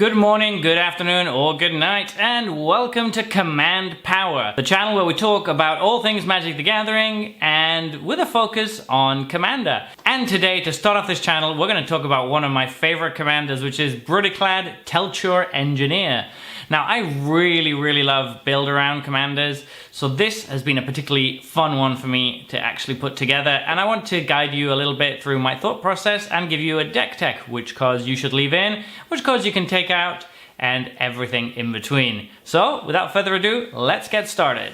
Good morning, good afternoon, or good night, and welcome to Command Power, the channel where we talk about all things Magic the Gathering and with a focus on Commander. And today, to start off this channel, we're going to talk about one of my favorite commanders, which is Brudiclad Telchur Engineer. Now, I really love build-around commanders, so this has been a particularly fun one for me to actually put together, and I want to guide you a little bit through my thought process and give you a deck tech, which cards you should leave in, which cards you can take out, and everything in between. So, without further ado, let's get started.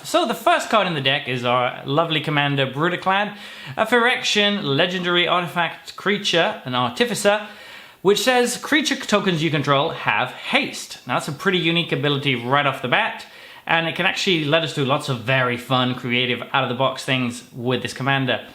So the first card in the deck is our lovely commander Brudiclad, a Phyrexian legendary artifact creature, an artificer, which says creature tokens you control have haste. Now that's a pretty unique ability right off the bat, and it can actually let us do lots of very fun, creative, out-of-the-box things with this commander.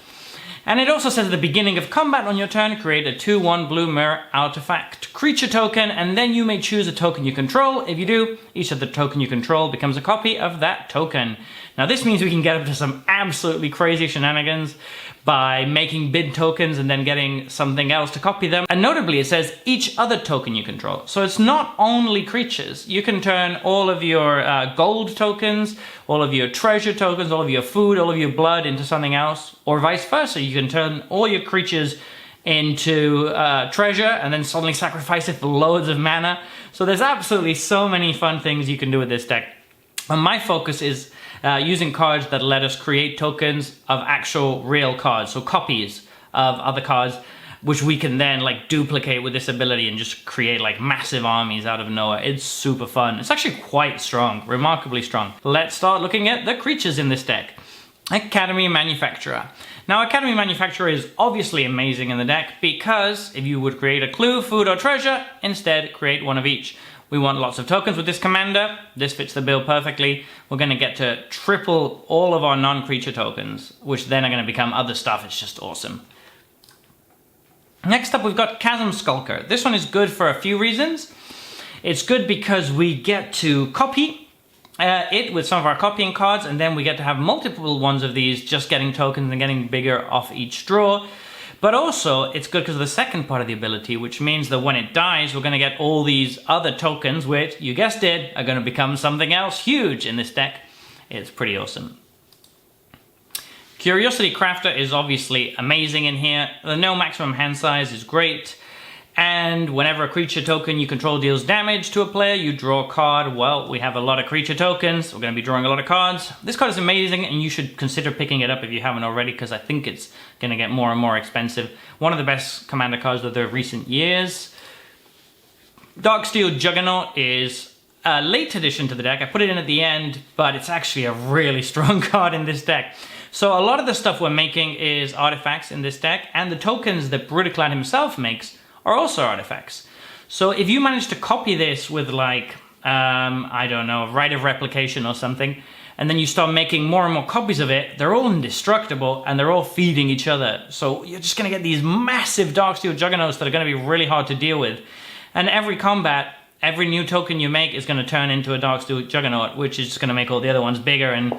And it also says at the beginning of combat on your turn, create a 2/1 blue mirror artifact creature token, and then you may choose a token you control. If you do, each of the token you control becomes a copy of that token. Now this means we can get up to some absolutely crazy shenanigans by making bid tokens and then getting something else to copy them. And notably it says each other token you control. So it's not only creatures. You can turn all of your gold tokens, all of your treasure tokens, all of your food, all of your blood into something else, or vice versa. You can turn all your creatures into treasure and then suddenly sacrifice it for loads of mana. So there's absolutely so many fun things you can do with this deck. And my focus is using cards that let us create tokens of actual real cards, so copies of other cards, which we can then like duplicate with this ability and just create like massive armies out of nowhere. It's super fun. It's actually quite strong, remarkably strong. Let's start looking at the creatures in this deck. Academy Manufacturer. Now, Academy Manufacturer is obviously amazing in the deck because if you would create a clue, food, or treasure, instead create one of each. We want lots of tokens with this commander. This fits the bill perfectly. We're going to get to triple all of our non-creature tokens, which then are going to become other stuff. It's just awesome. Next up, we've got Chasm Skulker. This one is good for a few reasons. It's good because we get to copy it with some of our copying cards, and then we get to have multiple ones of these, just getting tokens and getting bigger off each draw. But also, it's good because of the second part of the ability, which means that when it dies, we're going to get all these other tokens, which, you guessed it, are going to become something else huge in this deck. It's pretty awesome. Curiosity Crafter is obviously amazing in here. The no maximum hand size is great. And whenever a creature token you control deals damage to a player, you draw a card. Well, we have a lot of creature tokens. We're going to be drawing a lot of cards. This card is amazing, and you should consider picking it up if you haven't already, because I think it's going to get more and more expensive. One of the best commander cards of the recent years. Darksteel Juggernaut is a late addition to the deck. I put it in at the end, but it's actually a really strong card in this deck. So a lot of the stuff we're making is artifacts in this deck, and the tokens that Brudiclad himself makes are also artifacts. So if you manage to copy this with like, I don't know, Rite of Replication or something, and then you start making more and more copies of it, they're all indestructible and they're all feeding each other. So you're just gonna get these massive Darksteel Juggernauts that are gonna be really hard to deal with. And every combat, every new token you make is gonna turn into a Darksteel Juggernaut, which is just gonna make all the other ones bigger, and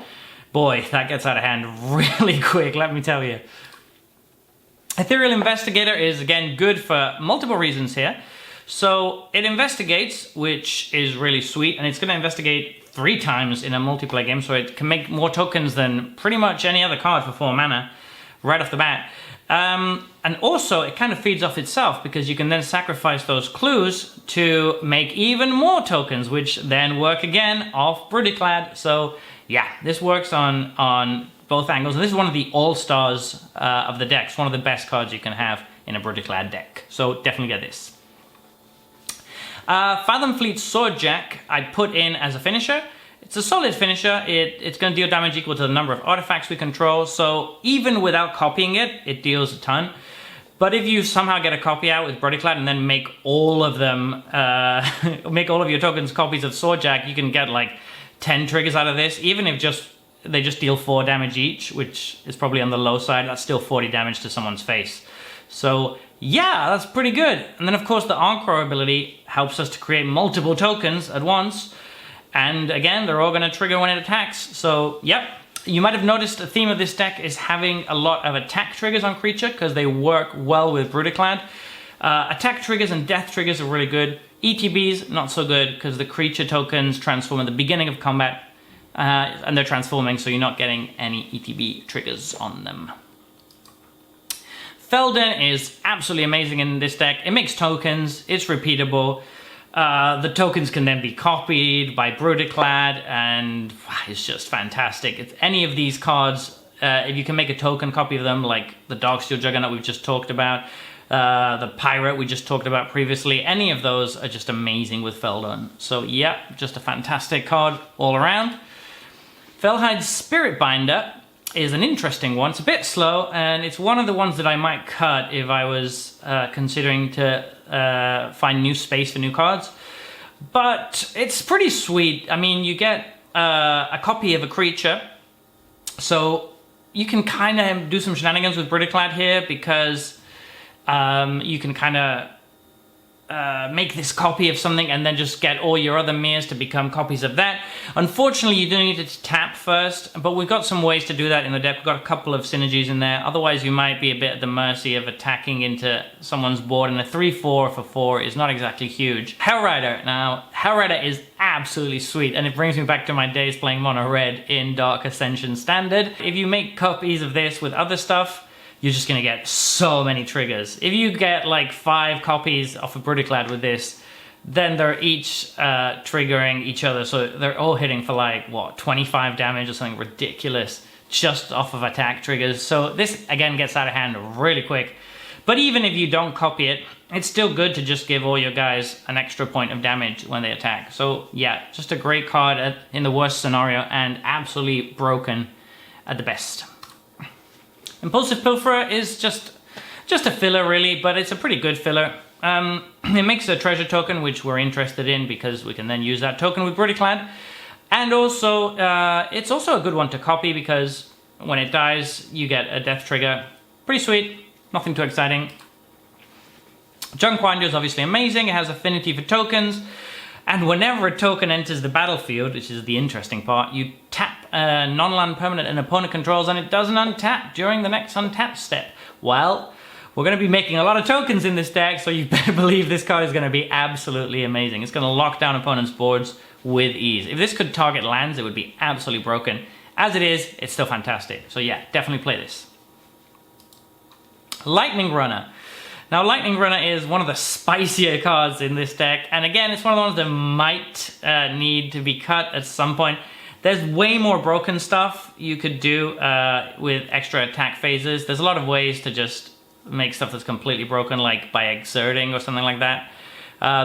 boy, that gets out of hand really quick, let me tell you. Ethereal Investigator is, again, good for multiple reasons here. So it investigates, which is really sweet, and it's going to investigate 3 times in a multiplayer game, so it can make more tokens than pretty much any other card for 4 mana right off the bat. And also, it kind of feeds off itself, because you can then sacrifice those clues to make even more tokens, which then work again off Brudiclad. So yeah, this works on both angles, and this is one of the all-stars of the decks, one of the best cards you can have in a Brudiclad deck. So definitely get this. Fathomfleet Swordjack I put in as a finisher. It's a solid finisher. It's going to deal damage equal to the number of artifacts we control, so even without copying it, it deals a ton. But if you somehow get a copy out with Brudiclad and then make all of them, make all of your tokens copies of Swordjack, you can get like 10 triggers out of this, even if they just deal 4 damage each, which is probably on the low side. That's still 40 damage to someone's face. So yeah, that's pretty good. And then of course the Encore ability helps us to create multiple tokens at once. And again, they're all going to trigger when it attacks. So yep, you might have noticed the theme of this deck is having a lot of attack triggers on creature, because they work well with Brudiclad. Attack triggers and death triggers are really good. ETBs, not so good, because the creature tokens transform at the beginning of combat, and they're transforming, so you're not getting any ETB triggers on them. Feldon is absolutely amazing in this deck. It makes tokens, it's repeatable. The tokens can then be copied by Brudiclad, and it's just fantastic. It's any of these cards, if you can make a token copy of them, like the Darksteel Juggernaut we've just talked about, the Pirate we just talked about previously, any of those are just amazing with Feldon. So yeah, just a fantastic card all around. Felhide's Spirit Binder is an interesting one. It's a bit slow, and it's one of the ones that I might cut if I was considering to find new space for new cards. But it's pretty sweet. I mean, you get a copy of a creature, so you can kind of do some shenanigans with Brudiclad here, because you can kind of make this copy of something and then just get all your other mirrors to become copies of that. Unfortunately, you do need to tap first, but we've got some ways to do that in the deck. We've got a couple of synergies in there. Otherwise, you might be a bit at the mercy of attacking into someone's board, and a 3-4 for 4 is not exactly huge. Hellrider. Now, Hellrider is absolutely sweet, and it brings me back to my days playing mono red in Dark Ascension Standard. If you make copies of this with other stuff, you're just gonna get so many triggers. If you get like 5 copies of a Brudiclad with this, then they're each triggering each other, so they're all hitting for like, what, 25 damage or something ridiculous just off of attack triggers. So this, again, gets out of hand really quick. But even if you don't copy it, it's still good to just give all your guys an extra point of damage when they attack. So yeah, just a great card in the worst scenario, and absolutely broken at the best. Impulsive Pilferer is just a filler, really, but it's a pretty good filler. It makes a treasure token, which we're interested in because we can then use that token with Brudiclad. And also, it's also a good one to copy, because when it dies, you get a death trigger. Pretty sweet, nothing too exciting. Junkwinder is obviously amazing. It has affinity for tokens. And whenever a token enters the battlefield, which is the interesting part, you tap a non-land permanent an opponent controls, and it doesn't untap during the next untap step. Well, we're going to be making a lot of tokens in this deck, so you better believe this card is going to be absolutely amazing. It's going to lock down opponents' boards with ease. If this could target lands, it would be absolutely broken. As it is, it's still fantastic. So yeah, definitely play this. Lightning Runner. Now, Lightning Runner is one of the spicier cards in this deck, and again, it's one of the ones that might need to be cut at some point. There's way more broken stuff you could do with extra attack phases. There's a lot of ways to just make stuff that's completely broken, like by exerting or something like that.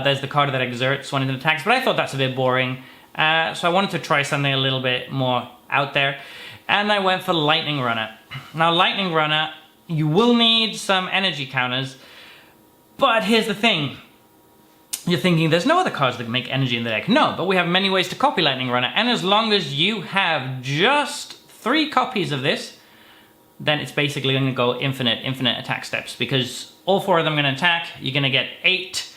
There's the card that exerts when it attacks, but I thought that's a bit boring. So I wanted to try something a little bit more out there, and I went for Lightning Runner. Now, Lightning Runner, you will need some energy counters, but here's the thing. You're thinking there's no other cards that can make energy in the deck. No, but we have many ways to copy Lightning Runner, and as long as you have just 3 copies of this, then it's basically going to go infinite attack steps, because all 4 of them are going to attack. You're going to get 8,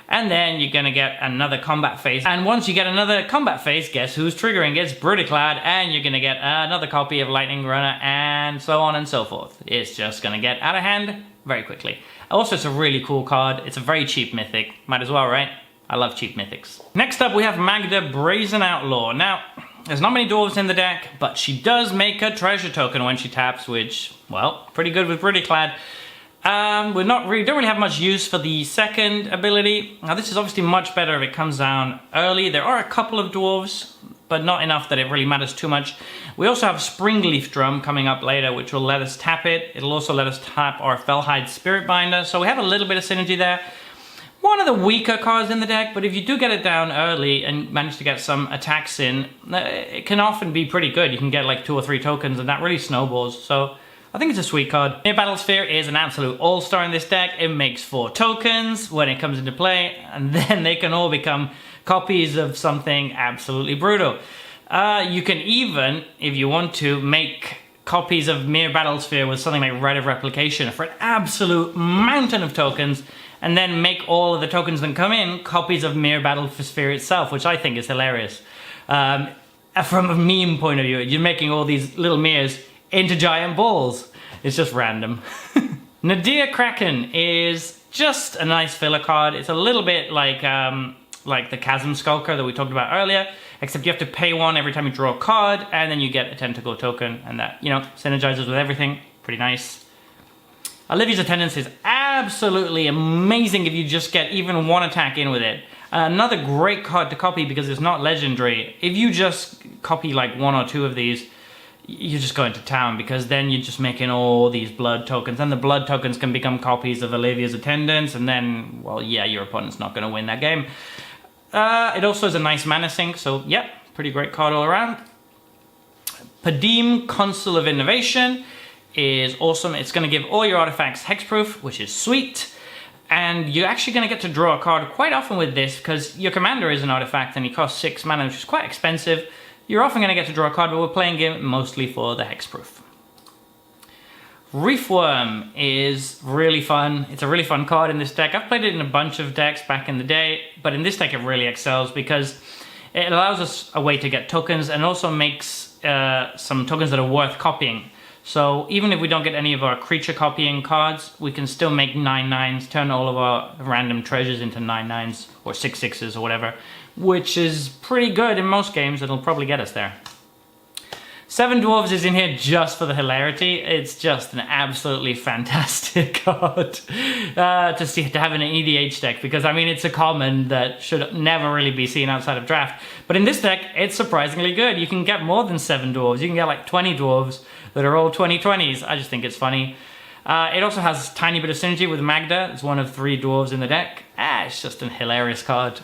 and then you're going to get another combat phase. And once you get another combat phase, guess who's triggering? It's Brudiclad, and you're going to get another copy of Lightning Runner, and so on and so forth. It's just going to get out of hand very quickly. Also, it's a really cool card. It's a very cheap mythic. Might as well, right? I love cheap mythics. Next up, we have Magda, Brazen Outlaw. Now, there's not many dwarves in the deck, but she does make a treasure token when she taps, which, well, pretty good with Brudiclad. We don't really have much use for the second ability. Now, this is obviously much better if it comes down early. There are a couple of dwarves, but not enough that it really matters too much. We also have Springleaf Drum coming up later, which will let us tap it. It'll also let us tap our Felhide Spirit Binder, so we have a little bit of synergy there. One of the weaker cards in the deck, but if you do get it down early and manage to get some attacks in, it can often be pretty good. You can get like 2 or 3 tokens, and that really snowballs, so I think it's a sweet card. Mere Battlesphere is an absolute all-star in this deck. It makes 4 tokens when it comes into play, and then they can all become copies of something absolutely brutal. You can even, if you want to, make copies of Mere Battlesphere with something like Rite of Replication for an absolute mountain of tokens, and then make all of the tokens that come in copies of Mere Battlesphere itself, which I think is hilarious. From a meme point of view, you're making all these little mirrors into giant balls. It's just random. Nadir Kraken is just a nice filler card. It's a little bit like the Chasm Skulker that we talked about earlier, except you have to pay 1 every time you draw a card, and then you get a tentacle token, and that, you know, synergizes with everything. Pretty nice. Olivia's Attendance is absolutely amazing if you just get even 1 attack in with it. Another great card to copy because it's not legendary. If you just copy like 1 or 2 of these, you're just going to town, because then you're just making all these blood tokens, and the blood tokens can become copies of Olivia's Attendance, and then, well, yeah, your opponent's not going to win that game. It also is a nice mana sink, so yeah, pretty great card all around. Padim, Consul of Innovation, is awesome. It's going to give all your artifacts hexproof, which is sweet. And you're actually going to get to draw a card quite often with this, because your commander is an artifact and he costs 6 mana, which is quite expensive. You're often going to get to draw a card, but we're playing it mostly for the hexproof. Reefworm is really fun. It's a really fun card in this deck. I've played it in a bunch of decks back in the day, but in this deck it really excels because it allows us a way to get tokens, and also makes some tokens that are worth copying. So even if we don't get any of our creature copying cards, we can still make 9/9s, turn all of our random treasures into 9/9s or 6/6s or whatever, which is pretty good in most games. It'll probably get us there. 7 Dwarves is in here just for the hilarity. It's just an absolutely fantastic card to have in an EDH deck, because I mean, it's a common that should never really be seen outside of draft. But in this deck, it's surprisingly good. You can get more than 7 Dwarves. You can get like 20 Dwarves that are all 20/20s. I just think it's funny. It also has a tiny bit of synergy with Magda. It's one of 3 Dwarves in the deck. It's just an hilarious card.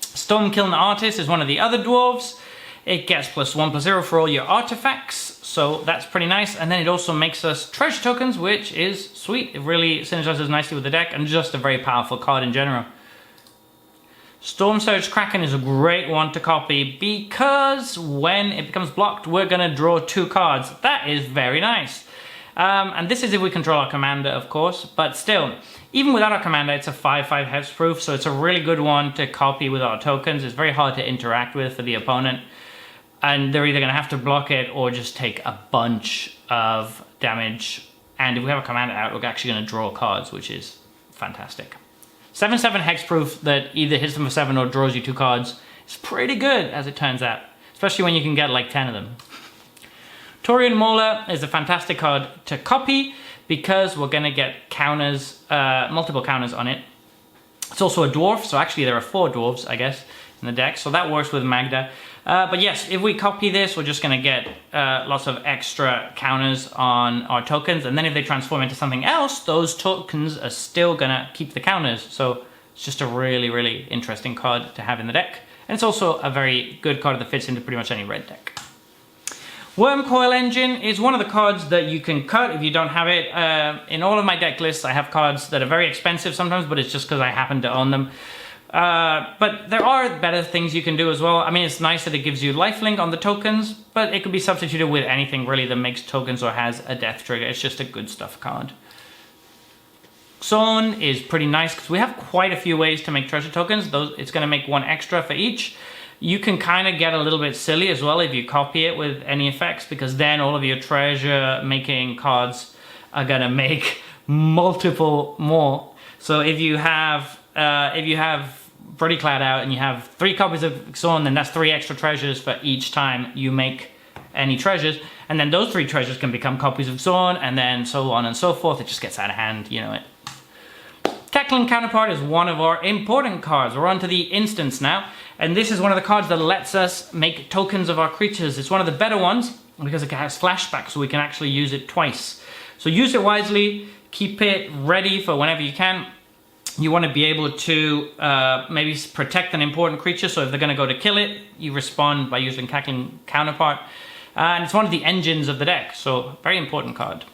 Stormkiln Artist is one of the other Dwarves. It gets +1/+0 for all your artifacts, so that's pretty nice. And then it also makes us treasure tokens, which is sweet. It really synergizes nicely with the deck, and just a very powerful card in general. Storm Surge Kraken is a great one to copy, because when it becomes blocked, we're going to draw 2 cards. That is very nice. And this is if we control our commander, of course, but still, even without our commander, it's a 5/5 hexproof, so it's a really good one to copy with our tokens. It's very hard to interact with for the opponent, and they're either going to have to block it or just take a bunch of damage. And if we have a commander out, we're actually going to draw cards, which is fantastic. 7/7 hexproof that either hits them for 7 or draws you 2 cards is pretty good, as it turns out, especially when you can get like 10 of them. Taurian Mauler is a fantastic card to copy because we're going to get counters, multiple counters on it. It's also a dwarf, so actually there are 4 dwarves, I guess, in the deck, so that works with Magda. But yes, if we copy this, we're just going to get lots of extra counters on our tokens, and then if they transform into something else, those tokens are still going to keep the counters. So it's just a really, really interesting card to have in the deck. And it's also a very good card that fits into pretty much any red deck. Wormcoil Engine is one of the cards that you can cut if you don't have it. In all of my deck lists, I have cards that are very expensive sometimes, but it's just because I happen to own them. But there are better things you can do as well. I mean, it's nice that it gives you lifelink on the tokens, but it could be substituted with anything really that makes tokens or has a death trigger. It's just a good stuff card. Xorn is pretty nice because we have quite a few ways to make treasure tokens. It's going to make 1 extra for each. You can kind of get a little bit silly as well if you copy it with any effects, because then all of your treasure making cards are going to make multiple more. So if you have Brudiclad out and you have 3 copies of Xorn, then that's 3 extra treasures for each time you make any treasures, and then those 3 treasures can become copies of Xorn, and then so on and so forth. It just gets out of hand, you know it. Decklist Counterpart is one of our important cards. We're on to the instance now, and this is one of the cards that lets us make tokens of our creatures. It's one of the better ones because it has flashback, so we can actually use it twice. So use it wisely, keep it ready for whenever you can. You want to be able to maybe protect an important creature, so if they're going to go to kill it, you respond by using Cackling Counterpart. And it's one of the engines of the deck, so very important card.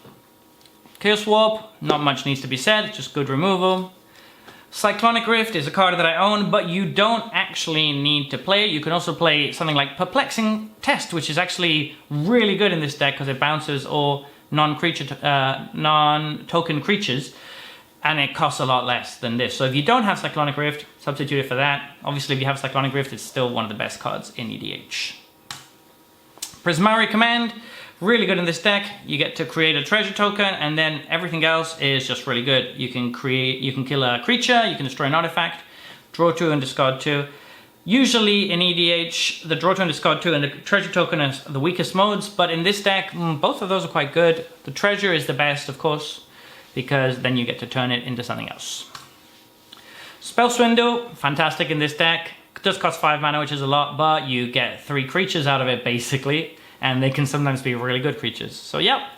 Chaos Warp, not much needs to be said, just good removal. Cyclonic Rift is a card that I own, but you don't actually need to play it. You can also play something like Perplexing Test, which is actually really good in this deck because it bounces all non-token creatures, and it costs a lot less than this. So if you don't have Cyclonic Rift, substitute it for that. Obviously, if you have Cyclonic Rift, it's still one of the best cards in EDH. Prismari Command, Really good in this deck. You get to create a treasure token, and then everything else is just really good. You can kill a creature, you can destroy an artifact, draw 2 and discard 2. Usually in EDH, the draw 2 and discard 2 and the treasure token are the weakest modes, but in this deck, both of those are quite good. The treasure is the best, of course, because then you get to turn it into something else. Spell Swindle, fantastic in this deck. It does cost 5 mana, which is a lot, but you get 3 creatures out of it, basically. And they can sometimes be really good creatures. So yeah.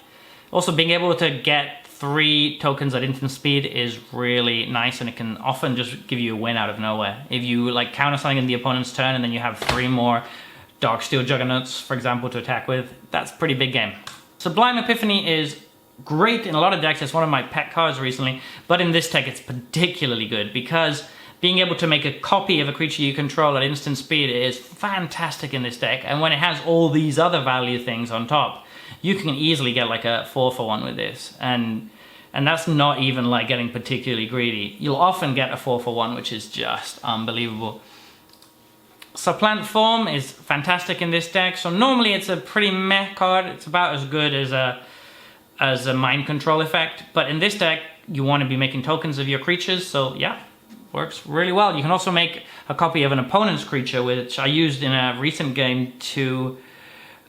Also being able to get 3 tokens at instant speed is really nice, and it can often just give you a win out of nowhere. If you like counter something in the opponent's turn and then you have 3 more Darksteel Juggernauts, for example, to attack with, that's a pretty big game. Sublime Epiphany is great in a lot of decks. It's one of my pet cards recently, but in this deck it's particularly good because being able to make a copy of a creature you control at instant speed is fantastic in this deck, and when it has all these other value things on top, you can easily get like a 4-for-1 with this, and that's not even like getting particularly greedy. You'll often get a 4-for-1, which is just unbelievable. Supplant Form is fantastic in this deck, so normally it's a pretty meh card. It's about as good as a mind control effect, but in this deck you want to be making tokens of your creatures, so yeah. Works really well. You can also make a copy of an opponent's creature, which I used in a recent game to...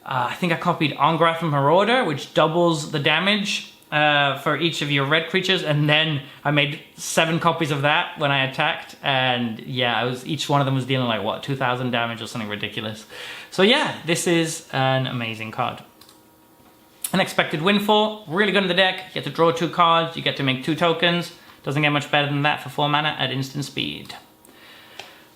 I think I copied Ongrath Marauder, which doubles the damage for each of your red creatures, and then I made 7 copies of that when I attacked, and yeah, each one of them was dealing like, what, 2,000 damage or something ridiculous. So yeah, this is an amazing card. Unexpected Windfall, really good in the deck. You get to draw 2 cards, you get to make 2 tokens. Doesn't get much better than that for 4 mana at instant speed.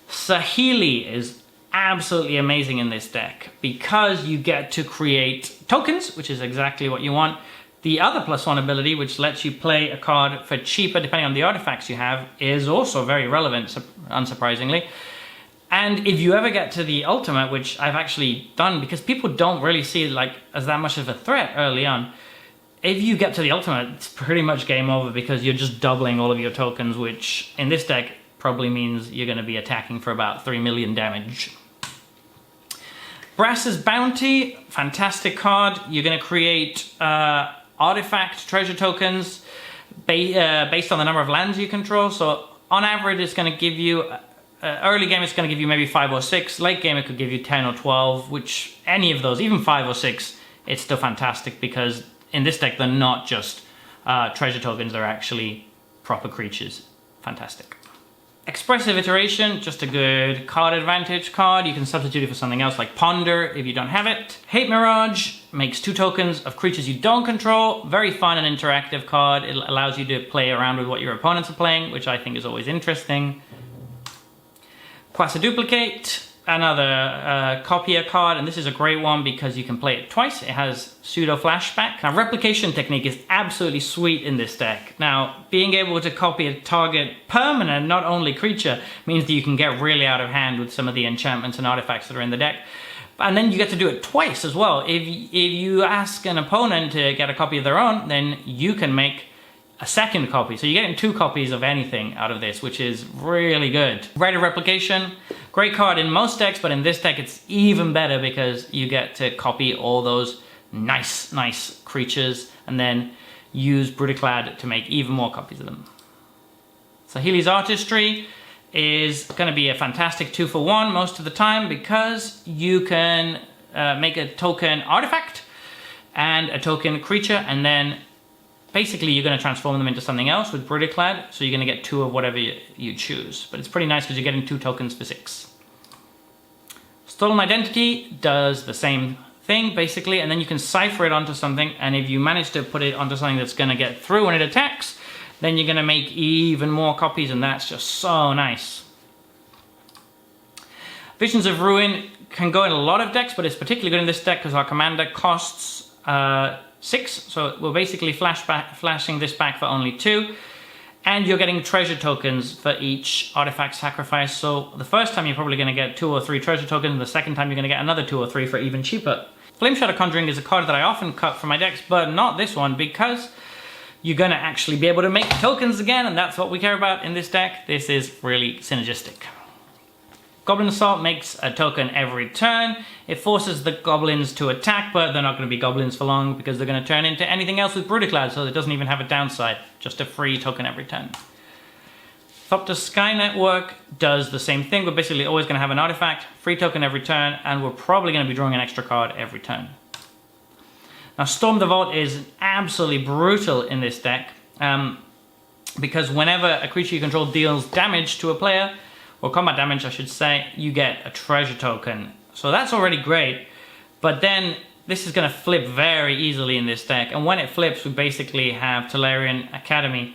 Saheeli is absolutely amazing in this deck because you get to create tokens, which is exactly what you want. The other +1 ability, which lets you play a card for cheaper depending on the artifacts you have, is also very relevant, unsurprisingly. And if you ever get to the ultimate, which I've actually done because people don't really see it like as that much of a threat early on, if you get to the ultimate, it's pretty much game over because you're just doubling all of your tokens, which in this deck probably means you're going to be attacking for about 3 million damage. Brass's Bounty, fantastic card. You're going to create artifact treasure tokens based on the number of lands you control. So on average, it's going to give you, early game it's going to give you maybe 5 or 6. Late game it could give you 10 or 12, which any of those, even 5 or 6, it's still fantastic because in this deck, they're not just treasure tokens, they're actually proper creatures. Fantastic. Expressive Iteration, just a good card advantage card. You can substitute it for something else like Ponder if you don't have it. Hate Mirage makes 2 tokens of creatures you don't control. Very fun and interactive card. It allows you to play around with what your opponents are playing, which I think is always interesting. Quasi-Duplicate, another copier card, and this is a great one because you can play it twice. It has pseudo flashback. Now, replication technique is absolutely sweet in this deck. Now, being able to copy a target permanent, not only creature, means that you can get really out of hand with some of the enchantments and artifacts that are in the deck. And then you get to do it twice as well. If you ask an opponent to get a copy of their own, then you can make a second copy. So you're getting 2 copies of anything out of this, which is really good. Rite of Replication, great card in most decks, but in this deck it's even better because you get to copy all those nice creatures and then use Brudiclad to make even more copies of them. Saheeli's Artistry is going to be a fantastic 2-for-1 most of the time because you can make a token artifact and a token creature, and then basically you're going to transform them into something else with Brudiclad, so you're going to get 2 of whatever you choose. But it's pretty nice because you're getting 2 tokens for 6. Stolen Identity does the same thing, basically, and then you can cipher it onto something, and if you manage to put it onto something that's going to get through when it attacks, then you're going to make even more copies, and that's just so nice. Visions of Ruin can go in a lot of decks, but it's particularly good in this deck because our commander costs 6, so we're basically flashing this back for only 2, and you're getting treasure tokens for each artifact sacrifice. So the first time you're probably going to get 2 or 3 treasure tokens, and the second time you're going to get another 2 or 3 for even cheaper. Flame Shadow Conjuring is a card that I often cut from my decks, but not this one because you're going to actually be able to make tokens again, and that's what we care about in this deck. This is really synergistic. Goblin Assault makes a token every turn. It forces the goblins to attack, but they're not going to be goblins for long because they're going to turn into anything else with Brudiclad, so it doesn't even have a downside. Just a free token every turn. Thopter Sky Network does the same thing. We're basically always going to have an artifact, free token every turn, and we're probably going to be drawing an extra card every turn. Now, Storm the Vault is absolutely brutal in this deck, because whenever a creature you control deals damage to a player, or combat damage I should say, you get a treasure token. So that's already great, but then this is going to flip very easily in this deck, and when it flips we basically have Tolarian Academy,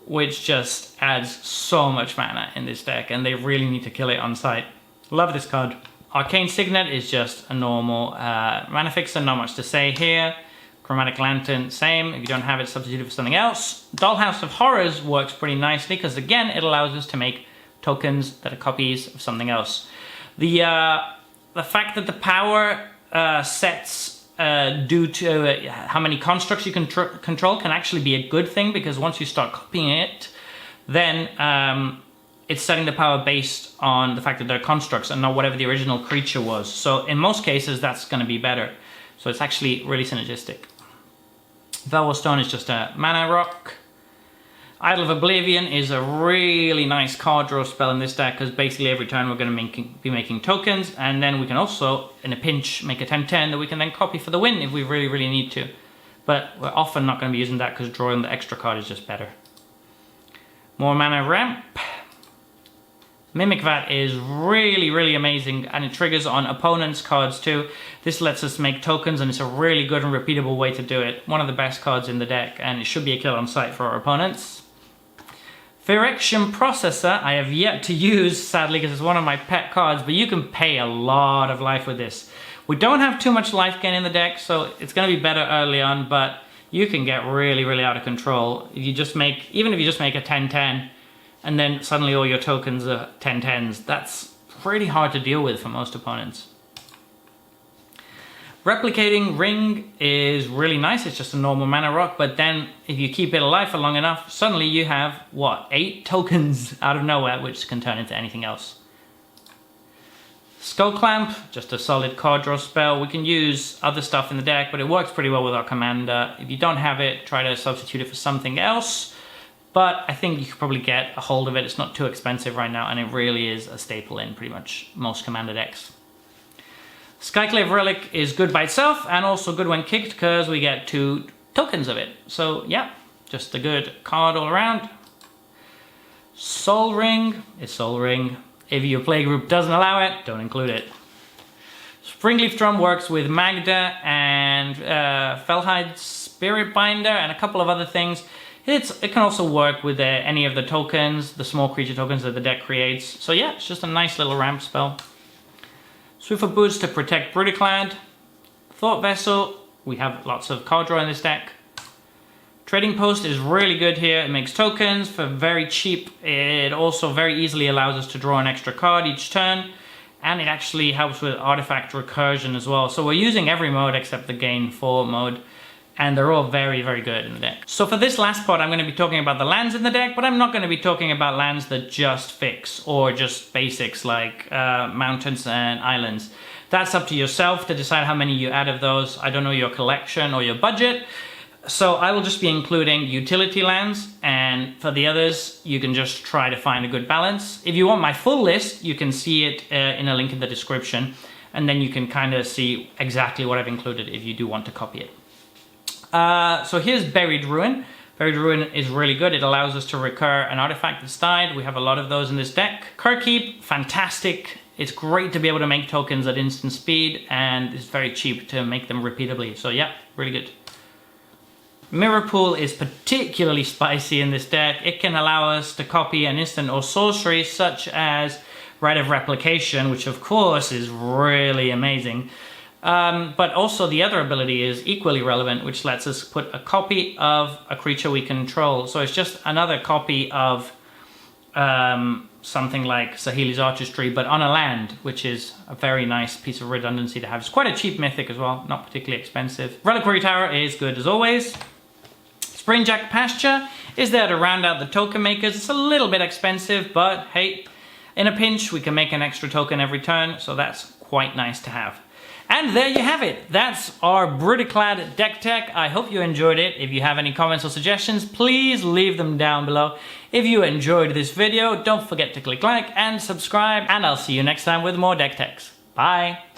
which just adds so much mana in this deck, and they really need to kill it on sight. Love this card. Arcane Signet is just a normal mana fixer, not much to say here. Chromatic Lantern, same. If you don't have it, substitute it for something else. Dollhouse of Horrors works pretty nicely because again it allows us to make tokens that are copies of something else. The fact that the power sets due to how many constructs you can control can actually be a good thing, because once you start copying it, then it's setting the power based on the fact that they're constructs and not whatever the original creature was. So in most cases that's going to be better. So it's actually really synergistic. Velvet Stone is just a mana rock. Idol of Oblivion is a really nice card draw spell in this deck, because basically every turn we're going to be making tokens, and then we can also, in a pinch, make a 10-10 that we can then copy for the win if we really, really need to. But we're often not going to be using that because drawing the extra card is just better. More mana ramp. Mimic Vat is really, really amazing, and it triggers on opponents' cards too. This lets us make tokens, and it's a really good and repeatable way to do it. One of the best cards in the deck, and it should be a kill on sight for our opponents. Phyrexian Processor I have yet to use, sadly, because it's one of my pet cards, but you can pay a lot of life with this. We don't have too much life gain in the deck, so it's going to be better early on, but you can get really, really out of control. If you just make, even if you just make a 10-10, and then suddenly all your tokens are 10-10s, that's pretty hard to deal with for most opponents. Replicating Ring is really nice. It's just a normal mana rock, but then if you keep it alive for long enough, suddenly you have, what, 8 tokens out of nowhere, which can turn into anything else. Skull Clamp, just a solid card draw spell. We can use other stuff in the deck, but it works pretty well with our commander. If you don't have it, try to substitute it for something else. But I think you could probably get a hold of it. It's not too expensive right now, and it really is a staple in pretty much most commander decks. Skyclave Relic is good by itself, and also good when kicked because we get 2 tokens of it. So yeah, just a good card all around. Soul Ring is Soul Ring. If your playgroup doesn't allow it, don't include it. Springleaf Drum works with Magda and Fellhide Spirit Binder and a couple of other things. It can also work with any of the tokens, the small creature tokens that the deck creates. So yeah, it's just a nice little ramp spell. Swiffer Boots to protect Brudiclad. Thought Vessel, we have lots of card draw in this deck. Trading Post is really good here. It makes tokens for very cheap. It also very easily allows us to draw an extra card each turn. And it actually helps with artifact recursion as well. So we're using every mode except the Gain 4 mode. And they're all very, very good in the deck. So for this last part, I'm going to be talking about the lands in the deck, but I'm not going to be talking about lands that just fix or just basics like mountains and islands. That's up to yourself to decide how many you add of those. I don't know your collection or your budget. So I will just be including utility lands, and for the others, you can just try to find a good balance. If you want my full list, you can see it in a link in the description, and then you can kind of see exactly what I've included if you do want to copy it. So here's Buried Ruin. Buried Ruin is really good. It allows us to recur an artifact that's died. We have a lot of those in this deck. Kirkkeep, fantastic. It's great to be able to make tokens at instant speed, and it's very cheap to make them repeatably. So yeah, really good. Mirror Pool is particularly spicy in this deck. It can allow us to copy an instant or sorcery such as Rite of Replication, which of course is really amazing. But also the other ability is equally relevant, which lets us put a copy of a creature we control. So it's just another copy of something like Saheeli's Artistry, but on a land, which is a very nice piece of redundancy to have. It's quite a cheap mythic as well, not particularly expensive. Reliquary Tower is good as always. Springjack Pasture is there to round out the token makers. It's a little bit expensive, but hey, In a pinch, we can make an extra token every turn, so that's quite nice to have. And there you have it. That's our Brudiclad deck tech. I hope you enjoyed it. If you have any comments or suggestions, please leave them down below. If you enjoyed this video, don't forget to click like and subscribe, and I'll see you next time with more deck techs. Bye.